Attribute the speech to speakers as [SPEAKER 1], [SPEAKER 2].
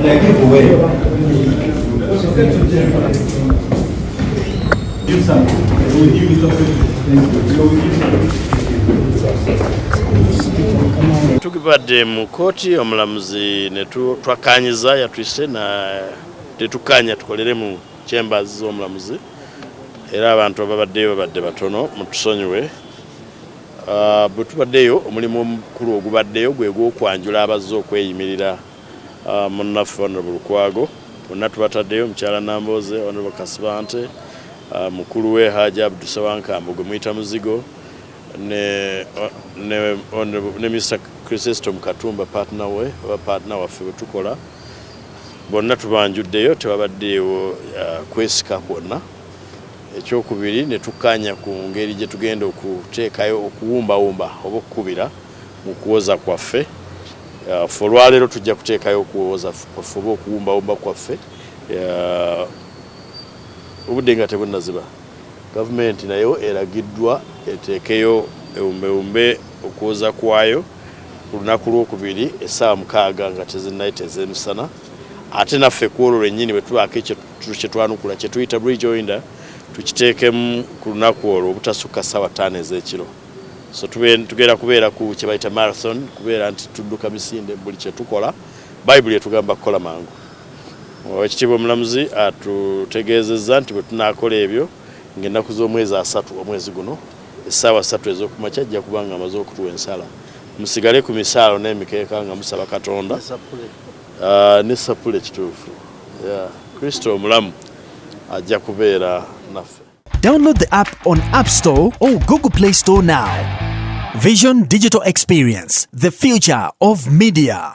[SPEAKER 1] I give away. Give some. We'll give you
[SPEAKER 2] Tukibadde mu kooti omulamuzi ne twakanyiza yatwise na tetukanya tukolere mu chambers z'omulamuzi era abantu ababaddeyo babadde batono mutusonyiwe. Bwe tubaddeyo omulimu omukulu ogubaddeyo gwe gw'okwanjula abazze okweyimirira munnaffe Honorable Lukwago bonna tubataddeyo mukyala Nambooze Honorable Kasibante mukulu we Haji Abdusawankambo gwe muyita Muzigo ne Mr. Chrysostom Katumba partner waffe bwe tukola bonna tubanjuddeyo tewabaddeewo kwesika kwonna. Ekyokubiri ne tukanya ku ngeri gye tugenda okuteekayo okuwumbawumba oba okukubira mu kuwoza kwaffe. Ffe olwaleero tujja kuteekayo okuwoza kwaffe oba okuwumbawumba kwaffe obudde nga tebunnaziba. Gavumenti nayo eragiddwa eteekeyo ewumbewumbe okuwoza kwayo ku lunaku lwokubiri essaawa 6 nga tezinnayita ez'emisana ate naffe ku olwo lwennyini bwe tubaako ekyo kye twanukula kye tuyita bridge winder tukiteekemu ku lunaku olwo obutasukka ssaawa 5 ez'ekiro. So tugenda kubeera ku kye bayita marathon kubeera nti tudduka misinde buli kye tukola Bayibuli etugamba kukola mangu. Ekitiibwa omulamuzi atutegeezezza nti bwe tunaakola ebyo ng'ennaku z'omwezi 3 omwezi guno essaawa 3 ez'okumakya ajja kubanga amaze okutuwa ensala. Musigale ku misaalo n'emikeeka nga musaba Katonda ne sapule kituufu. Kristo omulamu ajja kubeera naffe.
[SPEAKER 3] Download the app on App Store or Google Play Store now. Vision Digital Experience, the future of media.